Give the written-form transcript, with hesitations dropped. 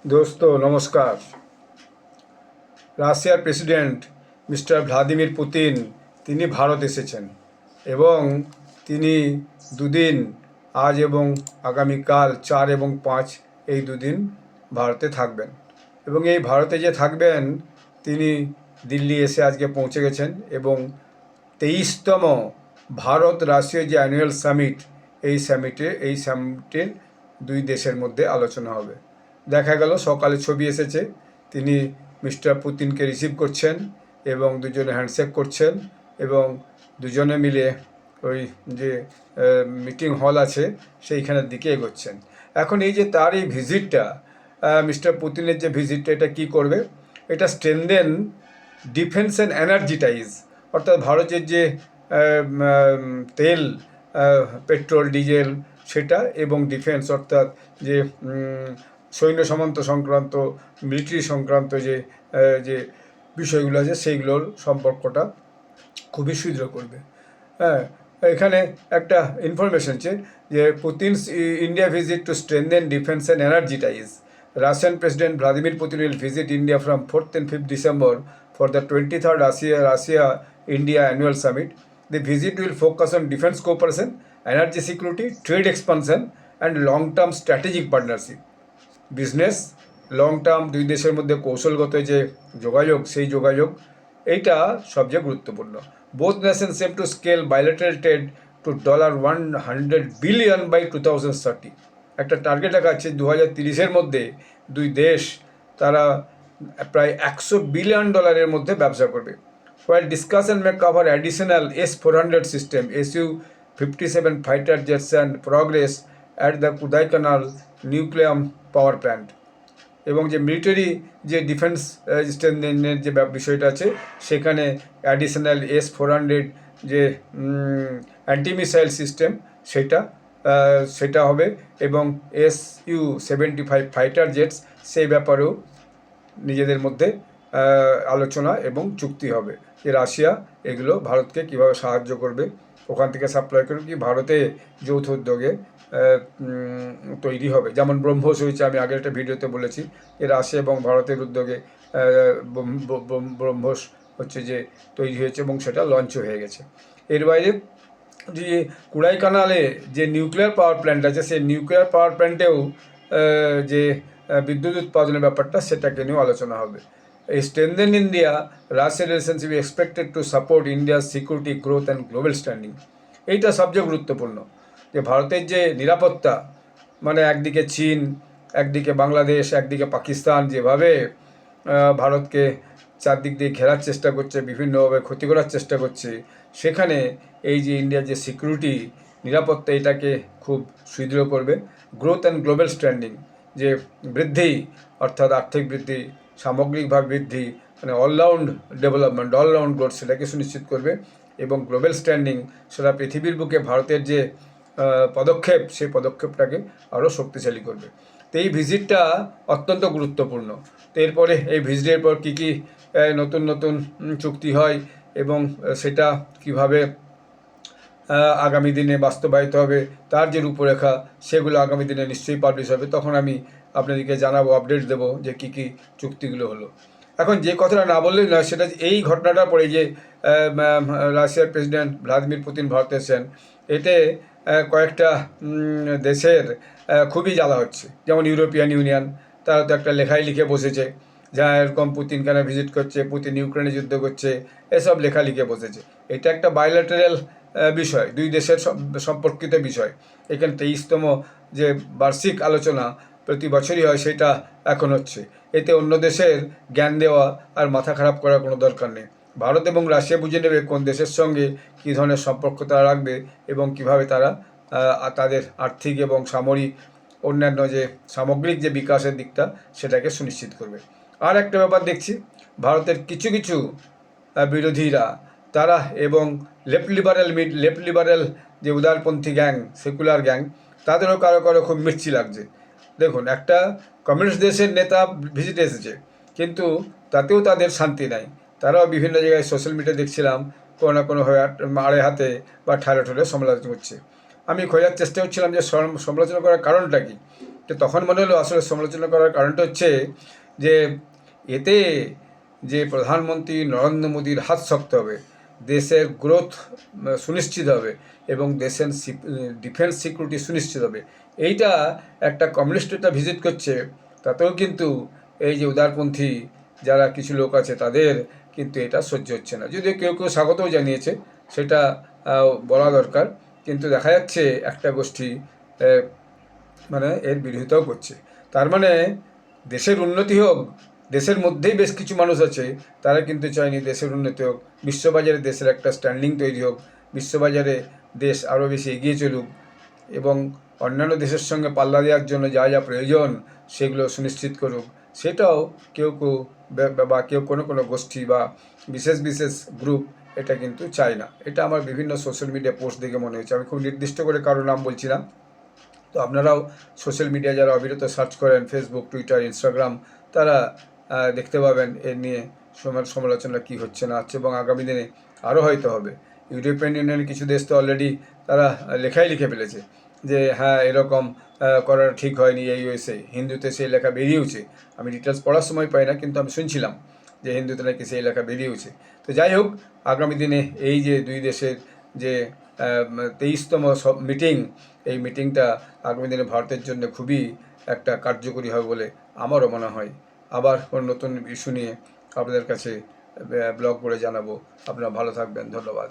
दोस्तों नमस्कार। রাশিয়ার প্রেসিডেন্ট মিস্টার ভ্লাদিমির পুতিন তিনি ভারত এসেছেন এবং তিনি দুদিন আজ এবং আগামীকাল 4 এবং 5 এই দুদিন ভারতে থাকবেন এবং এই ভারতে যে থাকবেন তিনি দিল্লি এসে আজকে পৌঁছে গেছেন এবং 23তম ভারত রাশিয়া যে অ্যানুয়াল সামিট এই সামিটের দুই দেশের মধ্যে আলোচনা হবে। দেখা গেল সকালে ছবি এসেছে, তিনি মিস্টার পুতিনকে রিসিভ করছেন এবং দুজনে হ্যান্ডশেক করছেন এবং দুজনে মিলে ওই যে মিটিং হল আছে সেইখানের দিকে এগোচ্ছেন। এখন এই যে তার এই ভিজিটটা, মিস্টার পুতিনের যে ভিজিটটা, এটা কী করবে? এটা স্ট্রেনদেন ডিফেন্স অ্যান্ড এনার্জিটাইজ, অর্থাৎ ভারতের যে তেল, পেট্রোল, ডিজেল সেটা এবং ডিফেন্স অর্থাৎ যে সৈন্য সামন্ত সংক্রান্ত, মিলিটারি সংক্রান্ত যে যে বিষয়গুলো আছে সেইগুলোর সম্পর্কটা খুবই শীঘ্র করবে। হ্যাঁ, এখানে একটা ইনফরমেশন আছে যে Putin's India visit to strengthen defence and energy ties. Russian President Vladimir Putin will visit India from 4th and 5th December for the 23rd Russia-India Annual Summit. The visit will focus on defense cooperation, energy security, trade expansion, and long-term strategic partnership. Business long term দুই দেশের মধ্যে কৌশলগত যে যোগাযোগ, সেই যোগাযোগ এইটা সবচেয়ে গুরুত্বপূর্ণ। Both nations aim to scale bilateral trade to $100 billion by 2030। একটা টার্গেট রাখা আছে 2030-এর মধ্যে দুই দেশ তারা প্রায় $100 বিলিয়ন মধ্যে ব্যবসা করবে। While discussion may cover additional S-400 system, Su-57 fighter jets and progress at the Kodaikanal nuclear power plant, এবং যে মিলিটারি যে ডিফেন্স স্ট্রেনথেনের যে বিষয়টা আছে সেখানে অ্যাডিশনাল S-400 যে অ্যান্টি-মিসাইল সিস্টেম সেটা হবে এবং Su-75 ফাইটার জেটস সেই ব্যাপারেও নিজেদের মধ্যে আলোচনা এবং চুক্তি হবে যে রাশিয়া এগুলো ভারতকে কীভাবে সাহায্য করবে, ওখান থেকে সাপ্লাই করবে, কি ভারতে যৌথ উদ্যোগে তৈরি হবে। যেমন ব্রহ্মোস হয়েছে, আমি আগের একটা ভিডিওতে বলেছি যে রাশিয়া এবং ভারতের উদ্যোগে ব্রহ্মোস হচ্ছে যে তৈরি হয়েছে এবং সেটা লঞ্চ হয়ে গেছে। এর বাইরে যে কোডাইকানালে যে নিউক্লিয়ার পাওয়ার প্ল্যান্ট আছে, সেই নিউক্লিয়ার পাওয়ার প্ল্যান্টেও যে বিদ্যুৎ উৎপাদনের ব্যাপারটা সেটাকে নিয়েও আলোচনা হবে। এই strengthen India Russia relationship expected to support ইন্ডিয়ার security growth and global standing. এইটা সবচেয়ে গুরুত্বপূর্ণ যে ভারতের যে নিরাপত্তা, মানে একদিকে চীন, একদিকে বাংলাদেশ, একদিকে পাকিস্তান যেভাবে ভারতকে চারদিক দিয়ে ঘেরার চেষ্টা করছে, বিভিন্নভাবে ক্ষতি করার চেষ্টা করছে, সেখানে এই যে ইন্ডিয়ার যে সিকিউরিটি নিরাপত্তা এটাকে খুব সুদৃঢ় করবে। গ্রোথ অ্যান্ড গ্লোবাল স্ট্যান্ডিং, যে বৃদ্ধি অর্থাৎ আর্থিক বৃদ্ধি, সামগ্রিকভাবে বৃদ্ধি, মানে অলরাউন্ড ডেভেলপমেন্ট, অলরাউন্ড গ্রোথ সেটাকে সুনিশ্চিত করবে এবং গ্লোবাল স্ট্যান্ডিং সেটা পৃথিবীর বুকে ভারতের যে পদক্ষেপ সেই পদক্ষেপটাকে আরও শক্তিশালী করবে। তো এই ভিজিটটা অত্যন্ত গুরুত্বপূর্ণ। তো এরপরে এই ভিজিটের পর কী কী নতুন নতুন চুক্তি হয় এবং সেটা কিভাবে আগামী দিনে বাস্তবায়িত হবে, তার যে রূপরেখা সেগুলো আগামী দিনে নিশ্চয়ই পাবলিশ হবে, তখন আমি আপনাদেরকে জানাবো, আপডেট দেবো যে কী কী চুক্তিগুলো হলো। এখন যে কথাটা না বললেই নয়, সেটা এই ঘটনাটা পরে যে রাশিয়ার প্রেসিডেন্ট ভ্লাদিমির পুতিন ভারতে এসেছেন, এতে কয়েকটা দেশের খুবই জ্বালা হচ্ছে। যেমন ইউরোপিয়ান ইউনিয়ন, তারা তো একটা লেখাই লিখে বসেছে যা এরকম পুতিন কেন ভিজিট করছে, পুতিন ইউক্রেনে যুদ্ধ করছে, এসব লেখা লিখে বসেছে। এটা একটা বায়োলেটারাল বিষয়, দুই দেশের সম্পর্কিত বিষয়। এখানে 23তম যে বার্ষিক আলোচনা প্রতি বছরই হয় সেটা এখন হচ্ছে। এতে অন্য দেশের জ্ঞান দেওয়া আর মাথা খারাপ করার কোনো দরকার নেই। ভারত এবং রাশিয়া বুঝে নেবে কোন দেশের সঙ্গে কী ধরনের সম্পর্ক তারা রাখবে এবং কিভাবে তারা তাদের আর্থিক এবং সামরিক অন্যান্য যে সামগ্রিক যে বিকাশের দিকটা সেটাকে সুনিশ্চিত করবে। আর একটা ব্যাপার দেখছি, ভারতের কিছু কিছু বিরোধীরা তারা এবং লেফট লিবারেল যে উদারপন্থী গ্যাং, সেকুলার গ্যাং, তাদেরও কারো কারো খুব মির্চি লাগছে। দেখুন, একটা কমিউনিস্ট দেশের নেতা ভিজিটে এসেছে, কিন্তু তাতেও তাদের শান্তি নাই। তারাও বিভিন্ন জায়গায় সোশ্যাল মিডিয়া দেখছিলাম কোনো না কোনোভাবে আড়ে হাতে বা ঠারে ঠোরে সমালোচনা করছে। আমি খোঁজার চেষ্টা করছিলাম যে সমালোচনা করার কারণটা কী, তো তখন মনে হলো আসলে সমালোচনা করার কারণটা হচ্ছে যে এতে যে প্রধানমন্ত্রী নরেন্দ্র মোদীর হাত শক্ত হবে, দেশের গ্রোথ সুনিশ্চিত হবে এবং দেশের ডিফেন্স সিকিউরিটি সুনিশ্চিত হবে। এইটা একটা কমিউনিস্ট এটা ভিজিট করছে, তাতেও কিন্তু এই যে উদারপন্থী যারা কিছু লোক আছে তাদের কিন্তু এটা সহ্য হচ্ছে না। যদিও কেউ কেউ স্বাগতও জানিয়েছে, সেটা বলা দরকার, কিন্তু দেখা যাচ্ছে একটা গোষ্ঠী মানে এর বিরোধিতাও করছে। তার মানে দেশের উন্নতি হোক, দেশের মধ্যেই বেশ কিছু মানুষ আছে তারা কিন্তু চায়নি দেশের উন্নতি হোক, বিশ্ববাজারে দেশের একটা স্ট্যান্ডিং তৈরি হোক, বিশ্ববাজারে দেশ আরও বেশি এগিয়ে চলুক এবং অন্যান্য দেশের সঙ্গে পাল্লা দেওয়ার জন্য যা যা প্রয়োজন সেগুলো সুনিশ্চিত করুক। সেটাও কেউ কেউ বা কেউ কোনো কোনো গোষ্ঠী বা বিশেষ বিশেষ গ্রুপ এটা কিন্তু চায় না। এটা আমার বিভিন্ন সোশ্যাল মিডিয়া পোস্ট দেখে মনে হয়েছে। আমি খুব নির্দিষ্ট করে কারো নাম বলছি না। তো আপনারাও সোশ্যাল মিডিয়া যারা অবিরত সার্চ করেন, ফেসবুক, টুইটার, ইনস্টাগ্রাম, তারা দেখতে পাবেন এর নিয়ে সমালোচনা কী হচ্ছে না হচ্ছে, এবং আগামী দিনে আরও হয়তো হবে। ইউরোপিয়ান ইউনিয়নের কিছু দেশ তো অলরেডি তারা লেখাই লিখে ফেলেছে যে হ্যাঁ এরকম করা ঠিক হয়নি, এই হয়েছে। হিন্দুতে সেই লেখা বেরিয়েওছে, আমি ডিটেলস পড়ার সময় পাই না, কিন্তু আমি শুনছিলাম যে হিন্দুতে নাকি সেই লেখা বেরিয়েওছে। তো যাই হোক, আগামী দিনে এই যে দুই দেশের যে 23তম মিটিং, এই মিটিংটা আগামী দিনে ভারতের জন্য খুবই একটা কার্যকরী হবে বলে আমারও মনে হয়। আবার কোনো নতুন ইস্যু নিয়ে আপনাদের কাছে ব্লগ করে জানাবো। আপনারা ভালো থাকবেন, ধন্যবাদ।